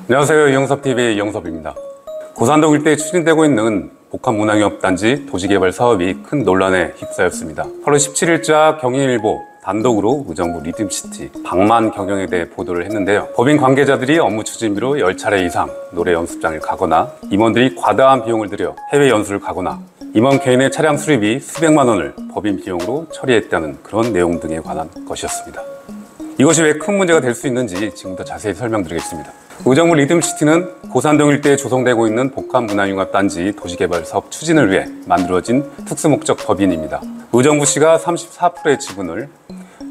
안녕하세요. 이영섭TV의 이영섭입니다. 고산동 일대에 추진되고 있는 복합문화융합단지 도시개발 사업이 큰 논란에 휩싸였습니다. 8월 17일자 경인일보 단독으로 의정부 리듬시티 방만 경영에 대해 보도를 했는데요. 법인 관계자들이 업무 추진비로 10차례 이상 노래 연습장을 가거나 임원들이 과다한 비용을 들여 해외 연수를 가거나 임원 개인의 차량 수리비 수백만 원을 법인 비용으로 처리했다는 그런 내용 등에 관한 것이었습니다. 이것이 왜 큰 문제가 될 수 있는지 지금부터 자세히 설명드리겠습니다. 의정부 리듬시티는 고산동 일대에 조성되고 있는 복합문화융합단지 도시개발 사업 추진을 위해 만들어진 특수목적 법인입니다. 의정부시가 34%의 지분을,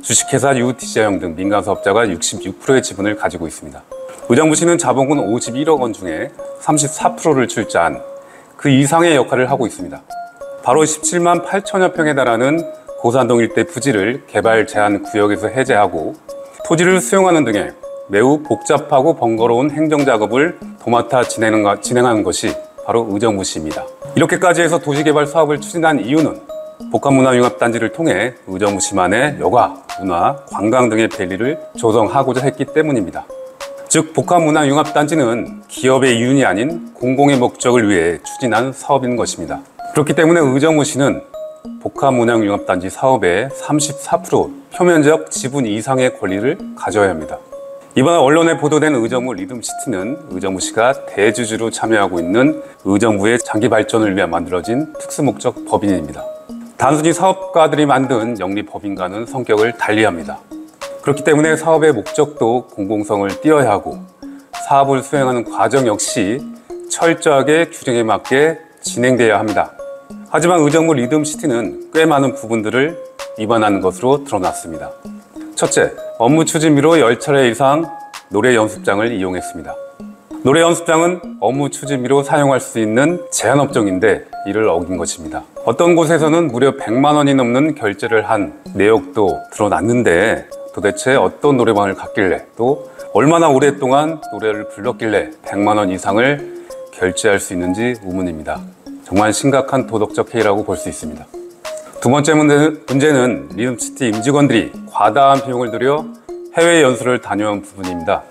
주식회사 UTCI형 등 민간사업자가 66%의 지분을 가지고 있습니다. 의정부시는 자본금 51억 원 중에 34%를 출자한 그 이상의 역할을 하고 있습니다. 바로 17만 8천여 평에 달하는 고산동 일대 부지를 개발 제한 구역에서 해제하고 토지를 수용하는 등의 매우 복잡하고 번거로운 행정작업을 도맡아 진행하는 것이 바로 의정부시입니다. 이렇게까지 해서 도시개발 사업을 추진한 이유는 복합문화융합단지를 통해 의정부시만의 여가, 문화, 관광 등의 밸리를 조성하고자 했기 때문입니다. 즉 복합문화융합단지는 기업의 이윤이 아닌 공공의 목적을 위해 추진한 사업인 것입니다. 그렇기 때문에 의정부시는 복합문화융합단지 사업의 34% 표면적 지분 이상의 권리를 가져야 합니다. 이번 언론에 보도된 의정부 리듬시티는 의정부시가 대주주로 참여하고 있는 의정부의 장기 발전을 위해 만들어진 특수목적 법인입니다. 단순히 사업가들이 만든 영리법인과는 성격을 달리합니다. 그렇기 때문에 사업의 목적도 공공성을 띄어야 하고 사업을 수행하는 과정 역시 철저하게 규정에 맞게 진행되어야 합니다. 하지만 의정부 리듬시티는 꽤 많은 부분들을 위반하는 것으로 드러났습니다. 첫째, 업무 추진비로 10차례 이상 노래 연습장을 이용했습니다. 노래 연습장은 업무 추진비로 사용할 수 있는 제한업종인데 이를 어긴 것입니다. 어떤 곳에서는 무려 100만 원이 넘는 결제를 한 내역도 드러났는데 도대체 어떤 노래방을 갔길래 또 얼마나 오랫동안 노래를 불렀길래 100만 원 이상을 결제할 수 있는지 의문입니다. 정말 심각한 도덕적 해이라고 볼 수 있습니다. 두 번째 문제는 리듬시티 임직원들이 과다한 비용을 들여 해외 연수를 다녀온 부분입니다.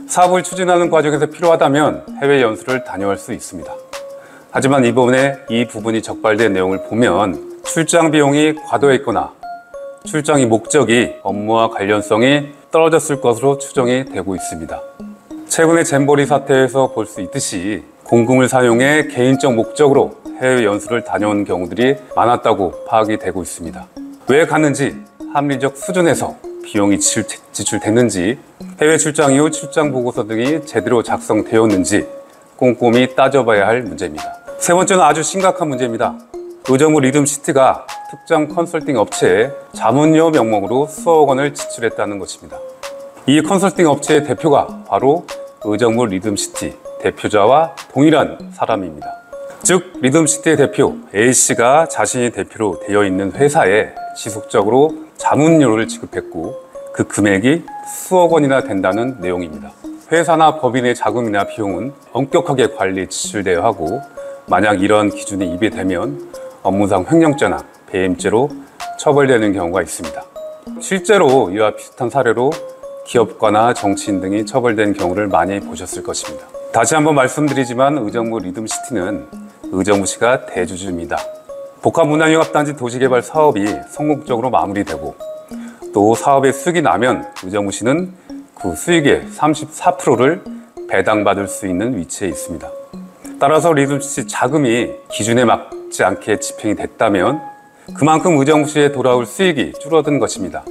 사업을 추진하는 과정에서 필요하다면 해외 연수를 다녀올 수 있습니다. 하지만 이번에 이 부분이 적발된 내용을 보면 출장 비용이 과도했거나 출장의 목적이 업무와 관련성이 떨어졌을 것으로 추정이 되고 있습니다. 최근의 잼버리 사태에서 볼 수 있듯이 공금을 사용해 개인적 목적으로 해외 연수를 다녀온 경우들이 많았다고 파악이 되고 있습니다. 왜 갔는지, 합리적 수준에서 비용이 지출됐는지, 해외 출장 이후 출장 보고서 등이 제대로 작성되었는지 꼼꼼히 따져봐야 할 문제입니다. 세 번째는 아주 심각한 문제입니다. 의정부 리듬시티가 특정 컨설팅 업체에 자문료 명목으로 수억 원을 지출했다는 것입니다. 이 컨설팅 업체의 대표가 바로 의정부 리듬시티 대표자와 동일한 사람입니다. 즉 리듬시티의 대표 A씨가 자신이 대표로 되어 있는 회사에 지속적으로 자문료를 지급했고 그 금액이 수억 원이나 된다는 내용입니다. 회사나 법인의 자금이나 비용은 엄격하게 관리 지출되어야 하고 만약 이런 기준이 위배되면 업무상 횡령죄나 배임죄로 처벌되는 경우가 있습니다. 실제로 이와 비슷한 사례로 기업가나 정치인 등이 처벌된 경우를 많이 보셨을 것입니다. 다시 한번 말씀드리지만 의정부 리듬시티는 의정부시가 대주주입니다. 복합문화융합단지 도시개발 사업이 성공적으로 마무리되고 또 사업의 수익이 나면 의정부시는 그 수익의 34%를 배당받을 수 있는 위치에 있습니다. 따라서 리듬시티 자금이 기준에 맞지 않게 집행이 됐다면 그만큼 의정부시에 돌아올 수익이 줄어든 것입니다.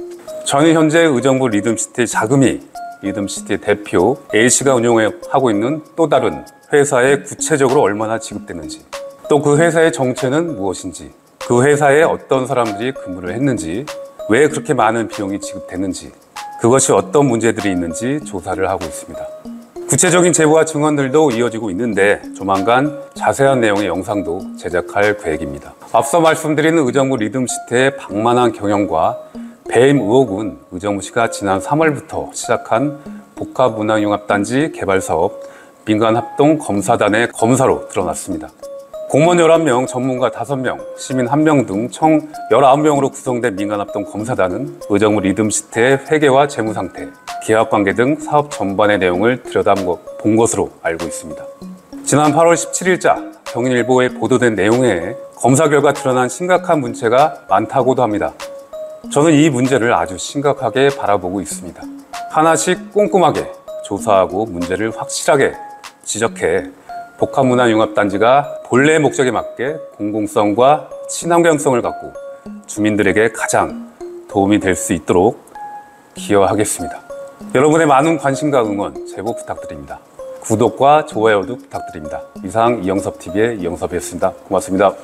저는 현재 의정부 리듬시티 자금이 리듬시티의 대표 A씨가 운영하고 있는 또 다른 회사에 구체적으로 얼마나 지급됐는지, 또 그 회사의 정체는 무엇인지, 그 회사에 어떤 사람들이 근무를 했는지, 왜 그렇게 많은 비용이 지급됐는지, 그것이 어떤 문제들이 있는지 조사를 하고 있습니다. 구체적인 제보와 증언들도 이어지고 있는데 조만간 자세한 내용의 영상도 제작할 계획입니다. 앞서 말씀드린 의정부 리듬시티의 방만한 경영과 배임 의혹은 의정부시가 지난 3월부터 시작한 복합문화융합단지 개발사업 민간합동검사단의 검사로 드러났습니다. 공무원 11명, 전문가 5명, 시민 1명 등 총 19명으로 구성된 민간합동검사단은 의정부 리듬시티의 회계와 재무상태, 계약관계 등 사업 전반의 내용을 들여다본 것으로 알고 있습니다. 지난 8월 17일자 경인일보에 보도된 내용에 검사 결과 드러난 심각한 문제가 많다고도 합니다. 저는 이 문제를 아주 심각하게 바라보고 있습니다. 하나씩 꼼꼼하게 조사하고 문제를 확실하게 지적해 복합문화융합단지가 본래 목적에 맞게 공공성과 친환경성을 갖고 주민들에게 가장 도움이 될 수 있도록 기여하겠습니다. 여러분의 많은 관심과 응원, 제보 부탁드립니다. 구독과 좋아요도 부탁드립니다. 이상 이영섭TV의 이영섭이었습니다. 고맙습니다.